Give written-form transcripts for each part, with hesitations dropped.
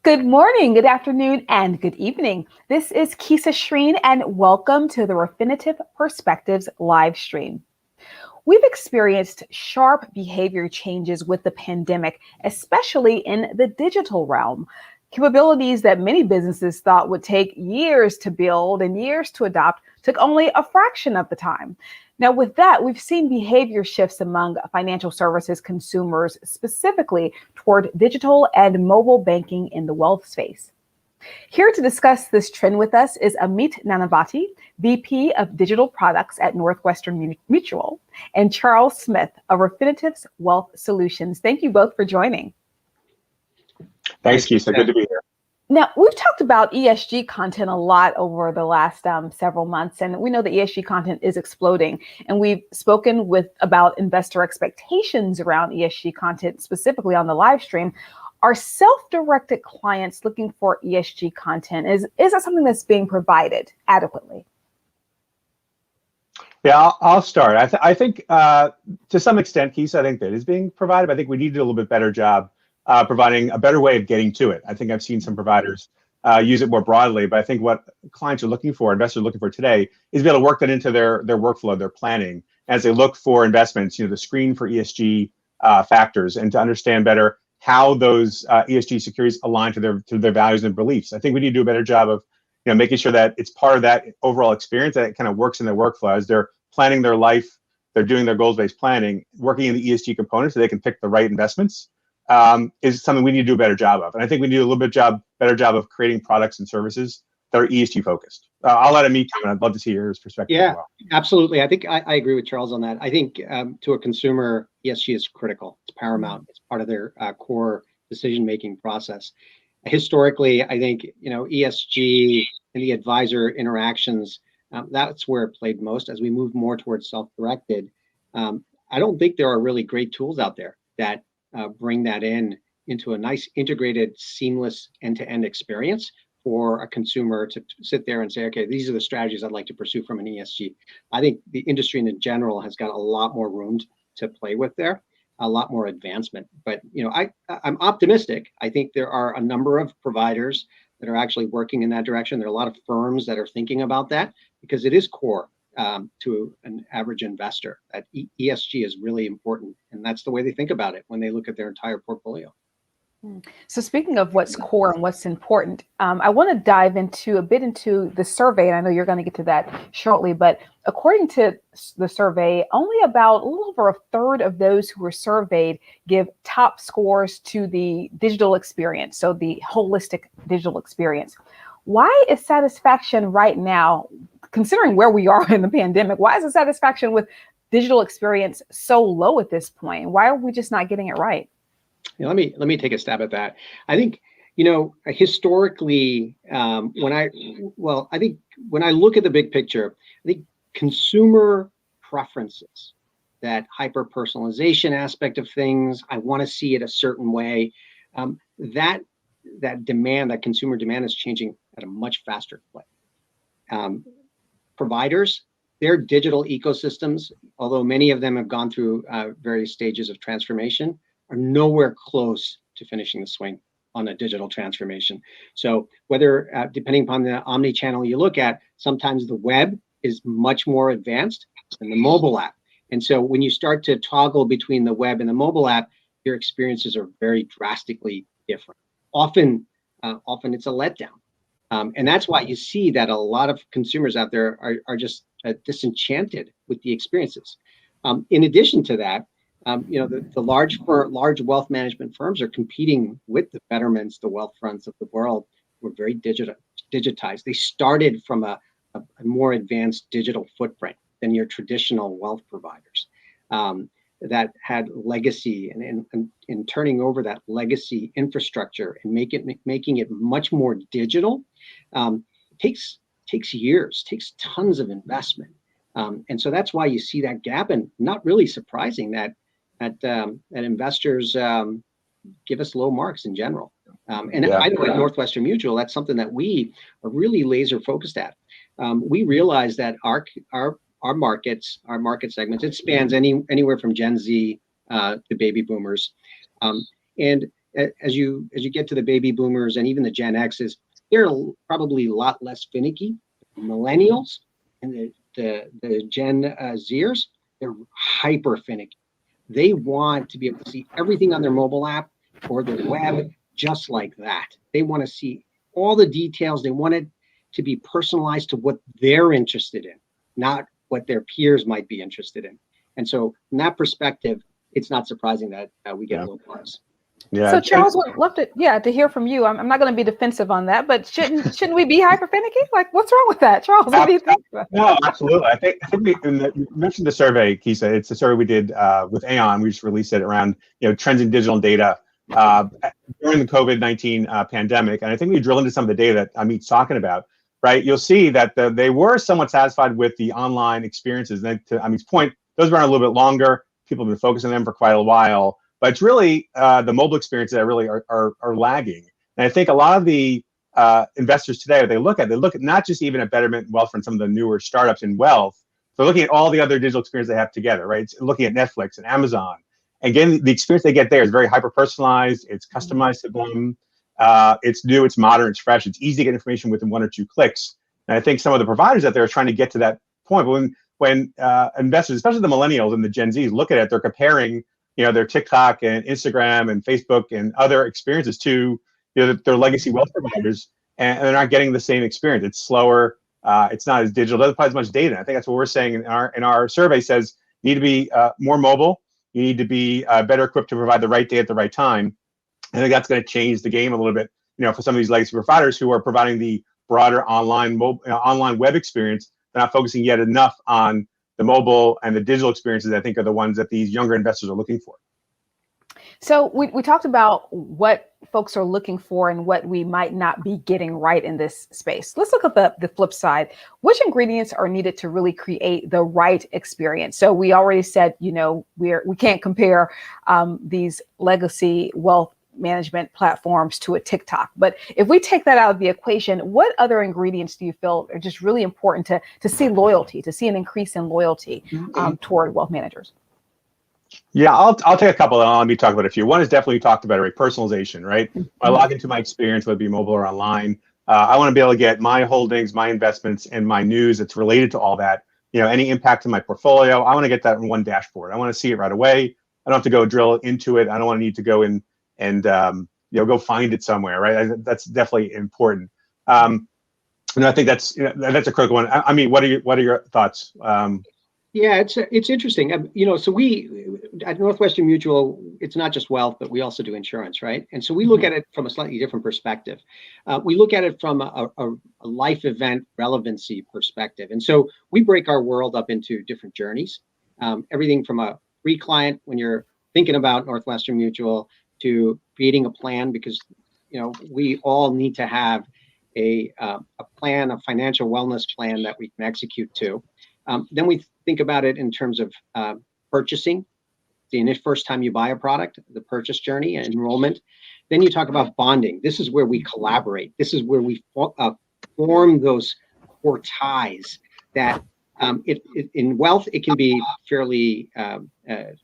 Good morning, good afternoon, and good evening. This is Keesa Schreane, and welcome to the Refinitiv Perspectives live stream. We've experienced sharp behavior changes with the pandemic, especially in the digital realm. Capabilities that many businesses thought would take years to build and years to adopt took only a fraction of the time. Now, with that, we've seen behavior shifts among financial services consumers, specifically toward digital and mobile banking in the wealth space. Here to discuss this trend with us is Amit Nanavati, VP of Digital Products at Northwestern Mutual, and Charles Smith of Refinitiv's Wealth Solutions. Thank you both for joining. Thanks, Keesa. Good to be here. Now, we've talked about ESG content a lot over the last several months, and we know that ESG content is exploding. And we've spoken about investor expectations around ESG content, specifically on the live stream. Are self-directed clients looking for ESG content? Is that something that's being provided adequately? Yeah, I'll start. I think to some extent, Keesa, I think that is being provided. I think we need to do a little bit better job providing a better way of getting to it. I think I've seen some providers use it more broadly, but I think what clients are looking for, investors are looking for today, is to be able to work that into their workflow, their planning, as they look for investments, the screen for ESG factors, and to understand better how those ESG securities align to their values and beliefs. I think we need to do a better job of making sure that it's part of that overall experience, that it kind of works in their workflow as they're planning their life, they're doing their goals-based planning, working in the ESG components so they can pick the right investments. Is something we need to do a better job of. And I think we need to do a little bit better job of creating products and services that are ESG focused. I'll let Amit comment. I'd love to see your perspective as well. Absolutely. I think I agree with Charles on that. I think to a consumer, ESG is critical. It's paramount. It's part of their core decision-making process. Historically, I think, ESG and the advisor interactions, that's where it played most. As we move more towards self-directed, I don't think there are really great tools out there that bring that into a nice integrated, seamless end-to-end experience for a consumer to sit there and say, okay, these are the strategies I'd like to pursue from an ESG. I think the industry in general has got a lot more room to play with there, a lot more advancement. But I'm optimistic. I think there are a number of providers that are actually working in that direction. There are a lot of firms that are thinking about that because it is core to an average investor. That ESG is really important, and that's the way they think about it when they look at their entire portfolio. So speaking of what's core and what's important, I want to dive into the survey, and I know you're going to get to that shortly, but according to the survey, only about a little over a third of those who were surveyed give top scores to the digital experience, so the holistic digital experience. Why is satisfaction right now, considering where we are in the pandemic, why is the satisfaction with digital experience so low at this point? Why are we just not getting it right? Let me take a stab at that. I think, historically, when I look at the big picture, I think consumer preferences, that hyper personalization aspect of things, I want to see it a certain way, that demand, that consumer demand is changing at a much faster clip. Providers, their digital ecosystems, although many of them have gone through various stages of transformation, are nowhere close to finishing the swing on a digital transformation. So whether, depending upon the omni-channel you look at, sometimes the web is much more advanced than the mobile app. And so when you start to toggle between the web and the mobile app, your experiences are very drastically different. Often it's a letdown. And that's why you see that a lot of consumers out there are just disenchanted with the experiences. In addition to that, the large wealth management firms are competing with the Betterments, the Wealthfronts of the world, who are very digitized. They started from a more advanced digital footprint than your traditional wealth providers that had legacy, and in turning over that legacy infrastructure and making it much more digital takes years, takes tons of investment. And so that's why you see that gap, and not really surprising that investors give us low marks in general. I know at Northwestern Mutual, that's something that we are really laser focused at. We realize that our market segments, it spans anywhere from Gen Z to baby boomers. And as you get to the baby boomers and even the Gen X's, they're probably a lot less finicky. Millennials and the Gen Zers, they're hyper finicky. They want to be able to see everything on their mobile app or their web just like that. They want to see all the details. They want it to be personalized to what they're interested in, not what their peers might be interested in. And so from that perspective, it's not surprising that we get low cars. Yeah. So Charles, would love to hear from you. I'm not going to be defensive on that, but shouldn't we be hyper finicky? Like, what's wrong with that, Charles? What do you think? No, absolutely. I think you mentioned the survey, Keesa. It's a survey we did with Aon. We just released it around trends in digital data during the COVID-19 pandemic, and I think we drill into some of the data that Amit's talking about. Right, you'll see that they were somewhat satisfied with the online experiences. And then to Amit's point, those run a little bit longer. People have been focusing on them for quite a while. But it's really the mobile experiences that really are lagging. And I think a lot of the investors today, they look at not just even at Betterment and Wealth and some of the newer startups in wealth. They're looking at all the other digital experiences they have together, right? It's looking at Netflix and Amazon. And again, the experience they get there is very hyper-personalized. It's customized to them. It's new, it's modern, it's fresh. It's easy to get information within 1 or 2 clicks. And I think some of the providers out there are trying to get to that point. But when investors, especially the millennials and the Gen Zs, look at it, they're comparing their TikTok and Instagram and Facebook and other experiences to their legacy wealth providers, and they're not getting the same experience. It's slower. It's not as digital. It doesn't provide as much data. I think that's what we're saying in our survey. Says you need to be more mobile. You need to be better equipped to provide the right data at the right time. I think that's going to change the game a little bit. For some of these legacy providers who are providing the broader online web experience, they're not focusing yet enough on the mobile and the digital experiences. I think are the ones that these younger investors are looking for. So we talked about what folks are looking for and what we might not be getting right in this space. Let's look at the flip side. Which ingredients are needed to really create the right experience? So we already said, we can't compare these legacy wealth management platforms to a TikTok. But if we take that out of the equation, what other ingredients do you feel are just really important to see loyalty, to see an increase in loyalty toward wealth managers? Yeah, I'll take a couple and I'll let me talk about a few. One is definitely, you talked about it, right? Personalization, right? When I log into my experience, whether it be mobile or online, I want to be able to get my holdings, my investments, and my news that's related to all that. Any impact to my portfolio, I want to get that in one dashboard. I want to see it right away. I don't have to go drill into it. I don't want to need to go in and go find it somewhere, right? That's definitely important. And I think that's a critical one. I mean, what are your thoughts? Yeah, it's interesting. So we at Northwestern Mutual, it's not just wealth, but we also do insurance, right? And so we look at it from a slightly different perspective. We look at it from a life event relevancy perspective. And so we break our world up into different journeys. Everything from a free client when you're thinking about Northwestern Mutual to creating a plan, because we all need to have a plan, a financial wellness plan that we can execute to. Then we think about it in terms of purchasing, the first time you buy a product, the purchase journey and enrollment. Then you talk about bonding. This is where we collaborate. This is where we form those core ties that in wealth, it can be fairly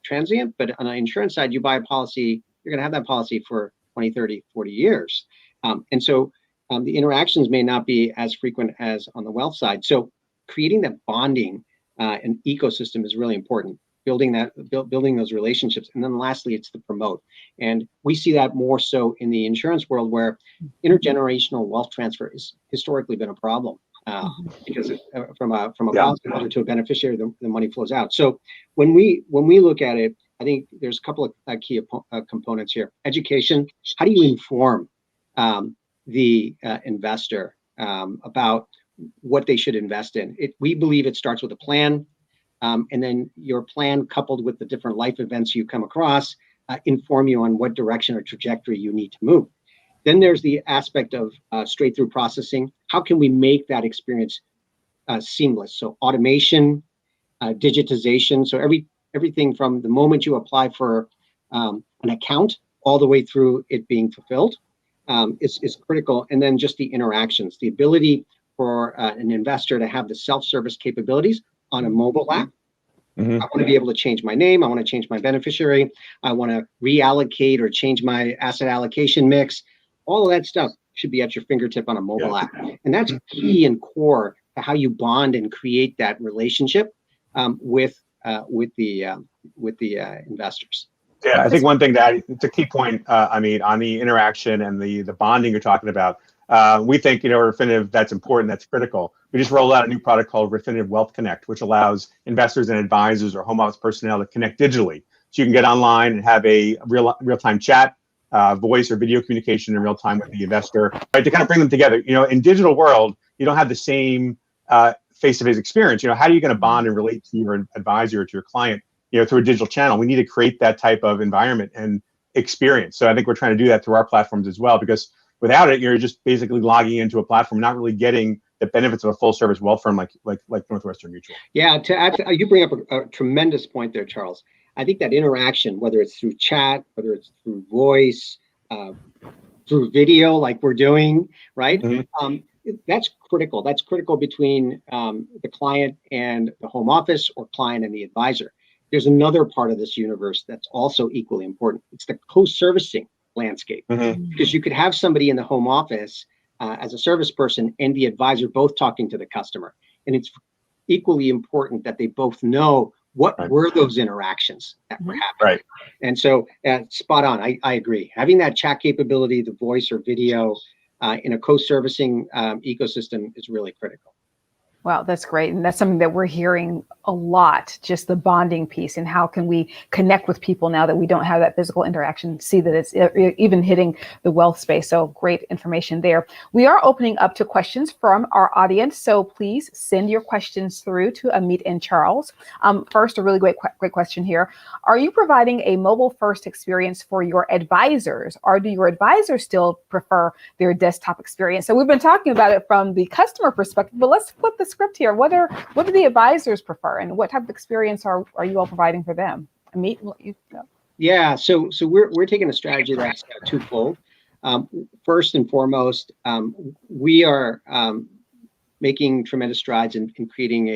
transient, but on the insurance side, you buy a policy, you're going to have that policy for 20, 30, 40 years. And so the interactions may not be as frequent as on the wealth side. So creating that bonding and ecosystem is really important. Building those relationships. And then lastly, it's the promote. And we see that more so in the insurance world, where intergenerational wealth transfer has historically been a problem because from a policyholder to a beneficiary, the money flows out. So when we look at it, I think there's a couple of key components here. Education. How do you inform the investor about what they should invest in? We believe it starts with a plan, and then your plan coupled with the different life events you come across inform you on what direction or trajectory you need to move. Then there's the aspect of straight through processing. How can we make that experience seamless? So automation, digitization. So everything from the moment you apply for an account all the way through it being fulfilled is critical. And then just the interactions, the ability for an investor to have the self-service capabilities on a mobile app Mm-hmm. I want to be able to change my name. I want to change my beneficiary. I want to reallocate or change my asset allocation mix. All of that stuff should be at your fingertip on a mobile app. And that's key and core to how you bond and create that relationship with the investors. Yeah, I think one thing that it's a key point, Amit, on the interaction and the bonding you're talking about. We think, Refinitiv, that's important, that's critical. We just rolled out a new product called Refinitiv Wealth Connect, which allows investors and advisors or home office personnel to connect digitally. So you can get online and have a real-time chat, voice or video communication in real time with the investor, right? To kind of bring them together. In digital world, you don't have the same face-to-face experience. How are you going to bond and relate to your advisor or to your client, through a digital channel? We need to create that type of environment and experience. So I think we're trying to do that through our platforms as well, because without it, you're just basically logging into a platform, not really getting the benefits of a full service wealth firm like Northwestern Mutual. Yeah, to add to, you bring up a tremendous point there, Charles. I think that interaction, whether it's through chat, whether it's through voice, through video, like we're doing, right? Mm-hmm. That's critical. That's critical between the client and the home office, or client and the advisor. There's another part of this universe that's also equally important. It's the co-servicing landscape. Mm-hmm. Because you could have somebody in the home office as a service person and the advisor both talking to the customer. And it's equally important that they both know what were those interactions that were happening. Right. And so spot on. I agree. Having that chat capability, the voice or video in a co-servicing ecosystem is really critical. Wow, that's great. And that's something that we're hearing a lot, just the bonding piece, and how can we connect with people now that we don't have that physical interaction, see that it's even hitting the wealth space. So great information there. We are opening up to questions from our audience. So please send your questions through to Amit and Charles. First, a really great question here. Are you providing a mobile first experience for your advisors, or do your advisors still prefer their desktop experience? So we've been talking about it from the customer perspective, but let's flip the script here. What do the advisors prefer, and what type of experience are you all providing for them? Amit, you go. Yeah, so we're taking a strategy that's twofold. First and foremost, we are making tremendous strides in creating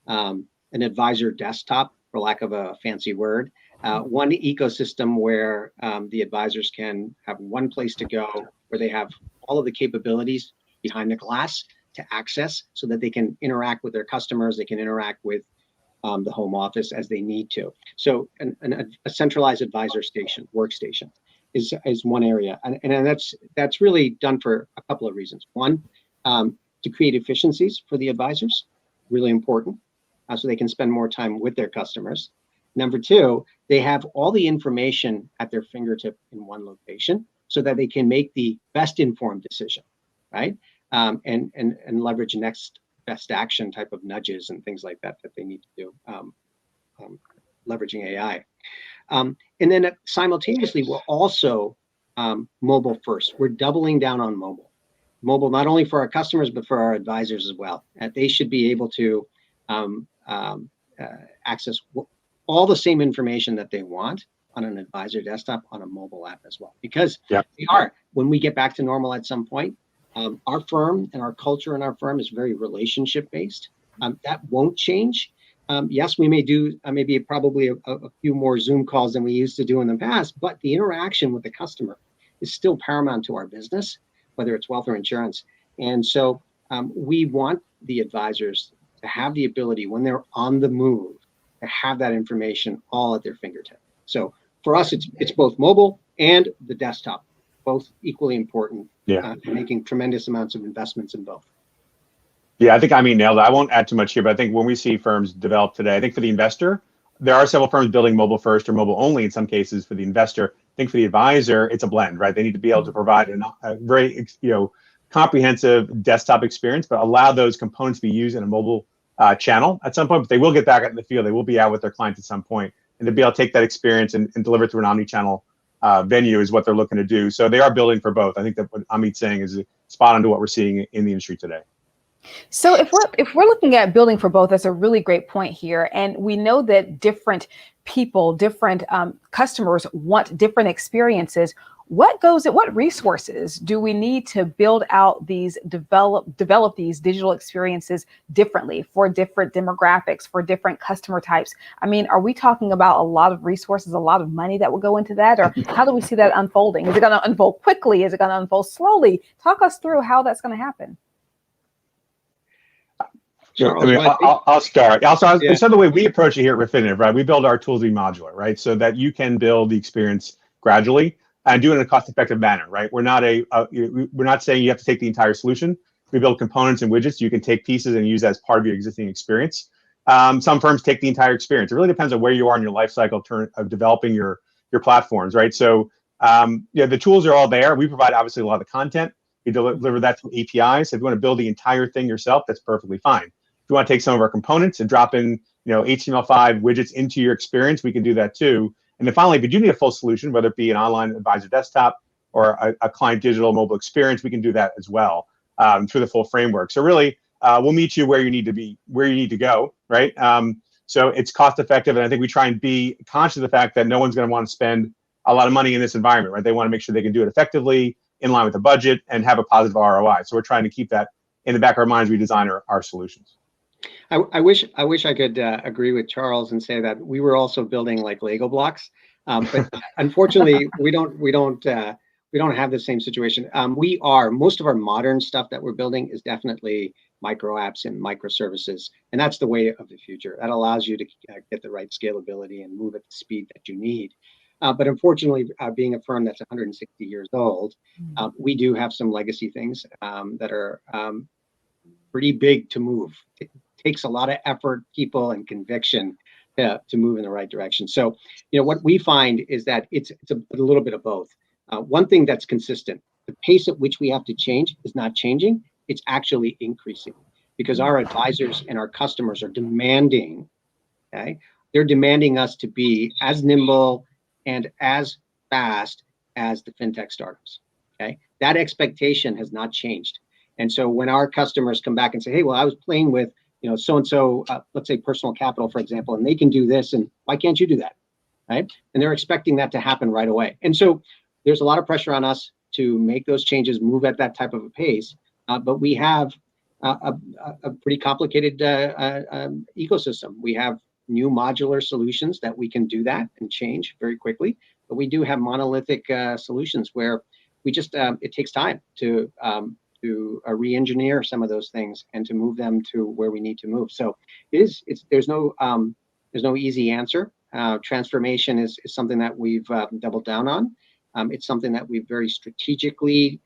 an advisor desktop, for lack of a fancy word, one ecosystem where the advisors can have one place to go, where they have all of the capabilities behind the glass to access, so that they can interact with their customers, they can interact with the home office as they need to. So a centralized advisor workstation is one area, and that's really done for a couple of reasons. One, to create efficiencies for the advisors, really important, so they can spend more time with their customers. Number two, they have all the information at their fingertip in one location, so that they can make the best informed decision, right? And leverage next best action type of nudges and things like that they need to do, leveraging AI. And then simultaneously, we're also mobile first. We're doubling down on mobile. Mobile not only for our customers, but for our advisors as well. They should be able to access all the same information that they want on an advisor desktop on a mobile app as well. Because when we get back to normal at some point, our firm and our culture in our firm is very relationship based. That won't change. Yes, we may do probably a few more Zoom calls than we used to do in the past, but the interaction with the customer is still paramount to our business, whether it's wealth or insurance. And so we want the advisors to have the ability, when they're on the move, to have that information all at their fingertip. So for us, it's both mobile and the desktop, both equally important. Making tremendous amounts of investments in both. Yeah, I think nailed it. I won't add too much here, but I think when we see firms develop today, I think for the investor, there are several firms building mobile first or mobile only in some cases for the investor. I think for the advisor, it's a blend, right? They need to be able to provide a very comprehensive desktop experience, but allow those components to be used in a mobile channel at some point. But they will get back out in the field. They will be out with their clients at some point, and to be able to take that experience and deliver it through an omni-channel venue is what they're looking to do. So they are building for both. I think that what Amit's saying is spot on to what we're seeing in the industry today. So if we're looking at building for both, that's a really great point here. And we know that different people, different customers want different experiences. What resources do we need to build out these, develop these digital experiences differently for different demographics, for different customer types? I mean, are we talking about a lot of resources, a lot of money that will go into that? Or how do we see that unfolding? Is it going to unfold quickly? Is it going to unfold slowly? Talk us through how that's going to happen. Charles, I mean, I'll start. Yeah. So the way we approach it here at Refinitiv, right? We build our tools to be modular, right? So that you can build the experience gradually and do it in a cost-effective manner, right? We're not saying you have to take the entire solution. We build components and widgets you can take pieces and use as part of your existing experience. Some firms take the entire experience. It really depends on where you are in your life cycle of developing your platforms, right? So the tools are all there. We provide obviously a lot of the content. We deliver that through APIs. If you want to build the entire thing yourself, that's perfectly fine. If you want to take some of our components and drop in, HTML5 widgets into your experience, we can do that too. And then finally, if you do need a full solution, whether it be an online advisor desktop or a client digital mobile experience, we can do that as well through the full framework. So really, we'll meet you where you need to be, where you need to go, right? So it's cost effective, and I think we try and be conscious of the fact that no one's going to want to spend a lot of money in this environment, right? They want to make sure they can do it effectively, in line with the budget, and have a positive ROI. So we're trying to keep that in the back of our minds. We design our solutions. I wish I could agree with Charles and say that we were also building like Lego blocks, but unfortunately we don't have the same situation. Most of our modern stuff that we're building is definitely micro apps and microservices, and that's the way of the future. That allows you to get the right scalability and move at the speed that you need. But unfortunately, being a firm that's 160 years old, we do have some legacy things that are pretty big to move. It takes a lot of effort, people, and conviction to move in the right direction. So, what we find is that it's a little bit of both. One thing that's consistent: the pace at which we have to change is not changing; it's actually increasing because our advisors and our customers are demanding. Okay, they're demanding us to be as nimble and as fast as the fintech startups. Okay, that expectation has not changed. And so when our customers come back and say, "Hey, well, I was playing with, so and so, let's say Personal Capital, for example, and they can do this, and why can't you do that?" Right? And they're expecting that to happen right away. And so there's a lot of pressure on us to make those changes, move at that type of a pace. But we have a pretty complicated ecosystem. We have new modular solutions that we can do that and change very quickly. But we do have monolithic solutions where we just it takes time to re-engineer some of those things and to move them to where we need to move. So there's no easy answer. Transformation is something that we've doubled down on. It's something that we've very strategically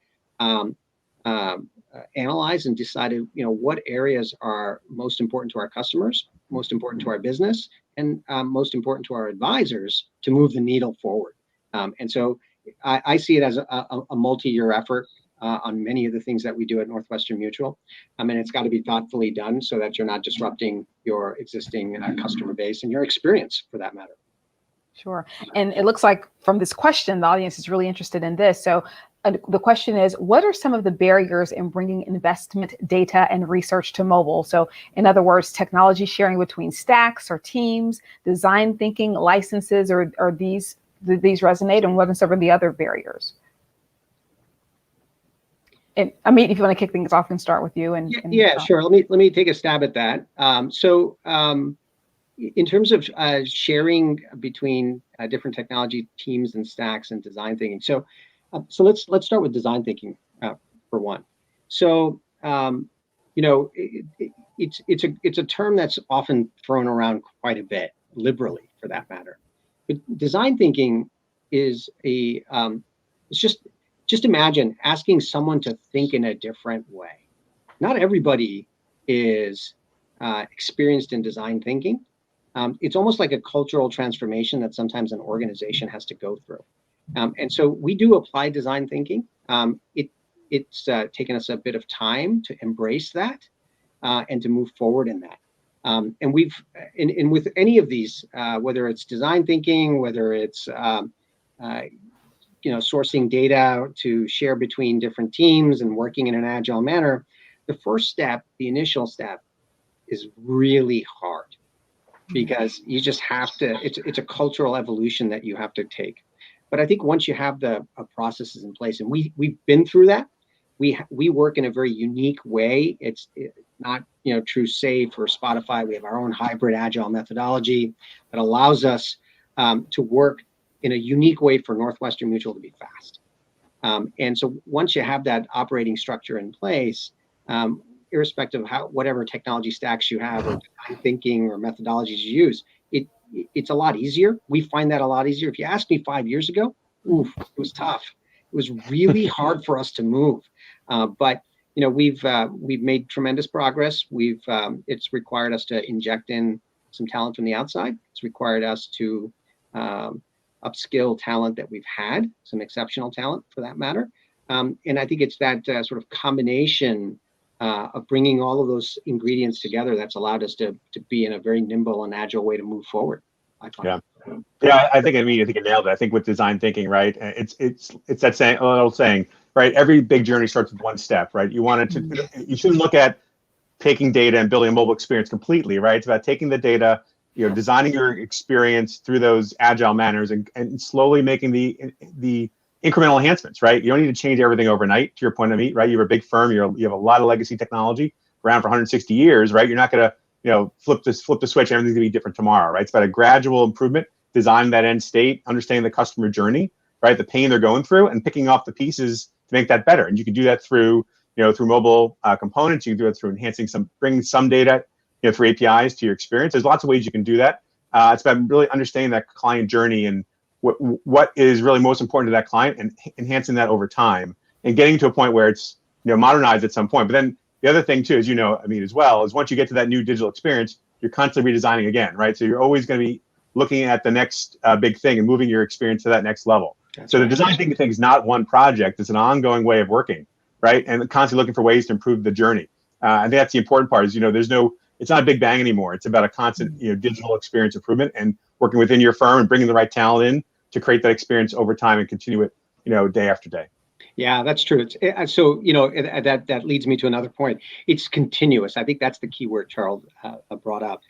analyzed and decided, what areas are most important to our customers, most important to our business, and most important to our advisors to move the needle forward. And so I see it as a multi-year effort on many of the things that we do at Northwestern Mutual. And it's got to be thoughtfully done so that you're not disrupting your existing customer base and your experience for that matter. Sure. And it looks like from this question, the audience is really interested in this. So the question is, what are some of the barriers in bringing investment data and research to mobile? So in other words, technology sharing between stacks or teams, design thinking, licenses, or these resonate, and what are some of the other barriers? And Amit, if you want to kick things off and start with you. Yeah, sure. Let me take a stab at that. In terms of sharing between different technology teams and stacks and design thinking. So let's start with design thinking for one. So it's a term that's often thrown around quite a bit, liberally for that matter. But design thinking is it's just imagine asking someone to think in a different way. Not everybody is experienced in design thinking. It's almost like a cultural transformation that sometimes an organization has to go through. And so we do apply design thinking. It's taken us a bit of time to embrace that and to move forward in that. And with any of these, whether it's design thinking, whether it's sourcing data to share between different teams and working in an agile manner, the initial step is really hard. because you just have to, it's a cultural evolution that you have to take. But I think once you have the processes in place, and we've been through that, we work in a very unique way. It's not, true safe or Spotify. We have our own hybrid agile methodology that allows us to work in a unique way for Northwestern Mutual to be fast. And so once you have that operating structure in place, irrespective of whatever technology stacks you have or design thinking or methodologies you use, it's a lot easier. We find that a lot easier. If you asked me 5 years ago, it was tough. It was really hard for us to move. But we've made tremendous progress. It's required us to inject in some talent from the outside. It's required us to upskill talent that we've had, some exceptional talent for that matter. And I think it's that sort of combination of bringing all of those ingredients together that's allowed us to be in a very nimble and agile way to move forward. I find. Yeah. I think you nailed it. I think with design thinking, right? It's that saying, old saying, right? Every big journey starts with one step, right? You shouldn't look at taking data and building a mobile experience completely, right? It's about taking the data, designing your experience through those agile manners and slowly making the incremental enhancements, right? You don't need to change everything overnight. To your point, Amit, right? You're a big firm. You have a lot of legacy technology around for 160 years, right? You're not going to, flip the switch. Everything's going to be different tomorrow, right? It's about a gradual improvement, design that end state, understanding the customer journey, right? The pain they're going through, and picking off the pieces to make that better. And you can do that through, through mobile components. You can do it through enhancing bringing some data, through APIs to your experience. There's lots of ways you can do that. It's about really understanding that client journey and what is really most important to that client, and enhancing that over time and getting to a point where it's modernized at some point. But then the other thing too, as as well, is once you get to that new digital experience, you're constantly redesigning again, right? So you're always going to be looking at the next big thing and moving your experience to that next level. So the design thinking thing is not one project; it's an ongoing way of working, right? And constantly looking for ways to improve the journey. I think that's the important part. Is it's not a big bang anymore. It's about a constant digital experience improvement and working within your firm and bringing the right talent in to create that experience over time and continue it, day after day. Yeah, that's true. So that leads me to another point. It's continuous. I think that's the key word Charles brought up.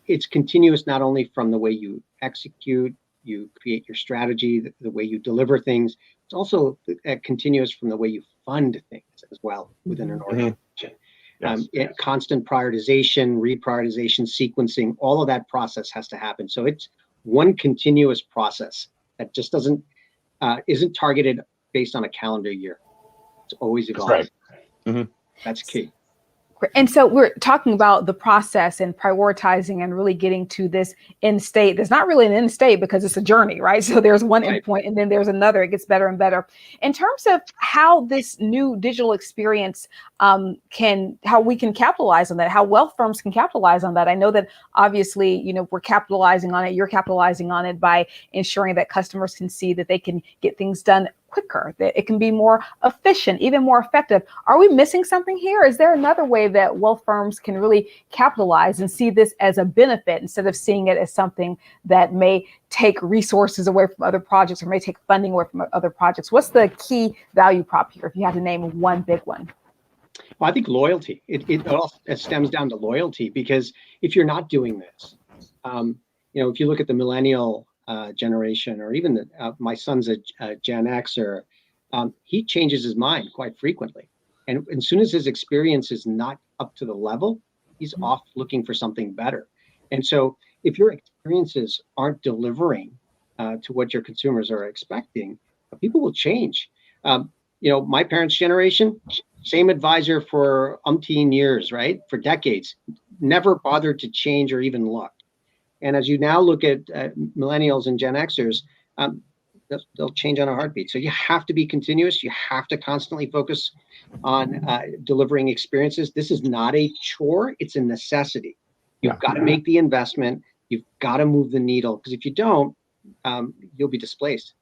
It's continuous not only from the way you execute, you create your strategy, the way you deliver things. It's also continuous from the way you fund things as well within an organization. Yes. Constant prioritization, reprioritization, sequencing, all of that process has to happen. So it's one continuous process that just isn't targeted based on a calendar year. It's always evolving. That's right. That's key. And so we're talking about the process and prioritizing and really getting to this end state. There's not really an end state because it's a journey, right? So there's one end point and then there's another. It gets better and better. In terms of how this new digital experience how we can capitalize on that, how wealth firms can capitalize on that. I know that obviously, we're capitalizing on it. You're capitalizing on it by ensuring that customers can see that they can get things done quicker, that it can be more efficient, even more effective. Are we missing something here? Is there another way that wealth firms can really capitalize and see this as a benefit instead of seeing it as something that may take resources away from other projects or may take funding away from other projects? What's the key value prop here if you had to name one big one? Well, I think loyalty. It all stems down to loyalty, because if you're not doing this, if you look at the millennial generation, or even my son's a Gen Xer, he changes his mind quite frequently. And as soon as his experience is not up to the level, he's off looking for something better. And so if your experiences aren't delivering to what your consumers are expecting, people will change. My parents' generation, same advisor for umpteen years, right? For decades, never bothered to change or even look. And as you now look at millennials and Gen Xers, they'll change on a heartbeat. So you have to be continuous. You have to constantly focus on delivering experiences. This is not a chore. It's a necessity. You've got to make the investment. You've got to move the needle, because if you don't, you'll be displaced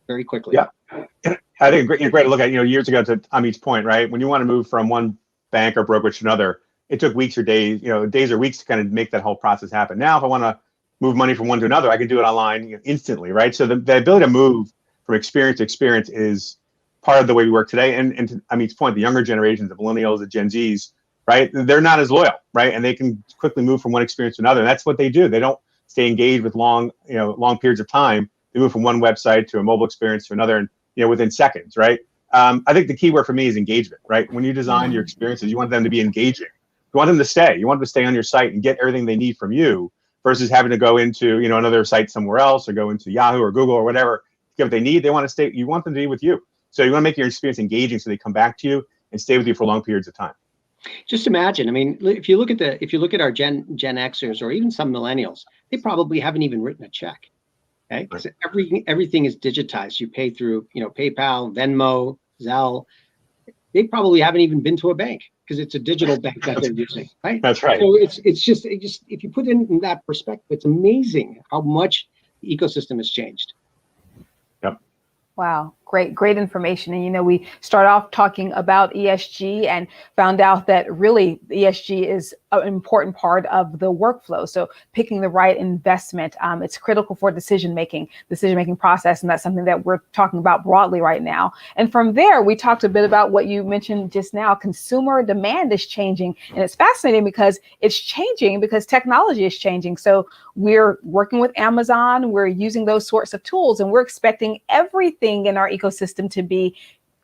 very quickly. Yeah. I think great to look at, years ago, to Amit's point, right? When you want to move from one bank or brokerage to another, it took weeks or days, days or weeks to kind of make that whole process happen. Now, if I want to move money from one to another, I can do it online instantly, right? So the ability to move from experience to experience is part of the way we work today. And to Amit's point, the younger generations, the millennials, the Gen Zs, right? They're not as loyal, right? And they can quickly move from one experience to another. And that's what they do. They don't stay engaged with long periods of time. They move from one website to a mobile experience to another, and within seconds, right? I think the key word for me is engagement, right? When you design your experiences, you want them to be engaging. You want them to stay. You want them to stay on your site and get everything they need from you, versus having to go into another site somewhere else, or go into Yahoo or Google or whatever to get what they need. They want to stay. You want them to be with you. So you want to make your experience engaging so they come back to you and stay with you for long periods of time. Just imagine. I mean, if you look at our Gen Xers or even some millennials, they probably haven't even written a check. Okay, because everything is digitized. You pay through PayPal, Venmo, Zelle. They probably haven't even been to a bank because it's a digital bank that they're using. Right. That's right. So it's just if you put it in that perspective, it's amazing how much the ecosystem has changed. Yep. Wow, great information. And we start off talking about ESG and found out that really ESG is an important part of the workflow. So picking the right investment, it's critical for decision making process, and that's something that we're talking about broadly right now. And from there, we talked a bit about what you mentioned just now. Consumer demand is changing, and it's fascinating because it's changing because technology is changing. So we're working with Amazon, we're using those sorts of tools, and we're expecting everything in our ecosystem to be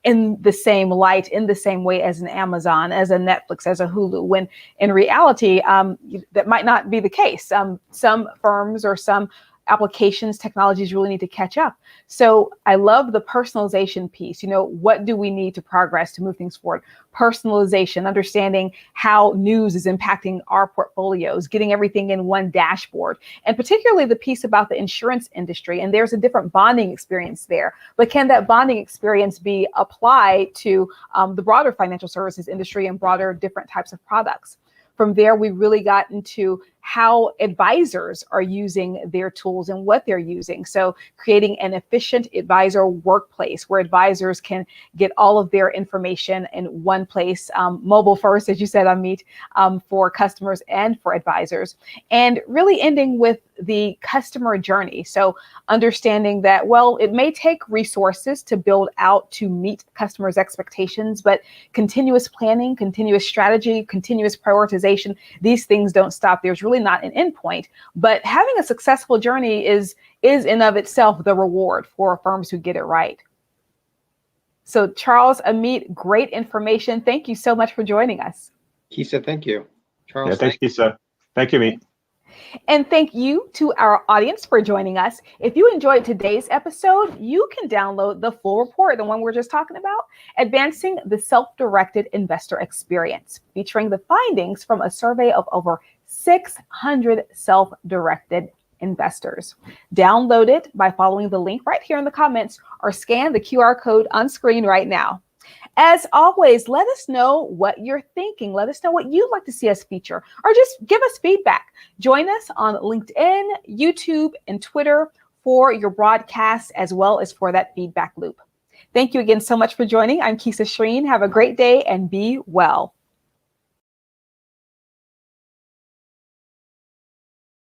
in the same light, in the same way as an Amazon, as a Netflix, as a Hulu, when in reality, that might not be the case. Some firms or some applications, technologies really need to catch up. So I love the personalization piece. What do we need to progress to move things forward? Personalization, understanding how news is impacting our portfolios, getting everything in one dashboard, and particularly the piece about the insurance industry. And there's a different bonding experience there. But can that bonding experience be applied to the broader financial services industry and broader different types of products? From there, we really got into how advisors are using their tools and what they're using. So creating an efficient advisor workplace where advisors can get all of their information in one place, mobile first, as you said, Amit, for customers and for advisors. And really ending with the customer journey. So understanding that, well, it may take resources to build out to meet customers' expectations, but continuous planning, continuous strategy, continuous prioritization, these things don't stop. There's really not an endpoint, but having a successful journey is in of itself the reward for firms who get it right. So Charles, Amit, great information. Thank you so much for joining us. Keesa, thank you. Charles, yeah, thanks, Keesa. Thank you, Amit. And thank you to our audience for joining us. If you enjoyed today's episode, you can download the full report, the one we're just talking about, Advancing the Self-Directed Investor Experience, featuring the findings from a survey of over 600 self-directed investors. Download it by following the link right here in the comments or scan the QR code on screen right now. As always, let us know what you're thinking. Let us know what you'd like to see us feature, or just give us feedback. Join us on LinkedIn, YouTube, and Twitter for your broadcasts, as well as for that feedback loop. Thank you again so much for joining. I'm Keesa Schreane. Have a great day and be well.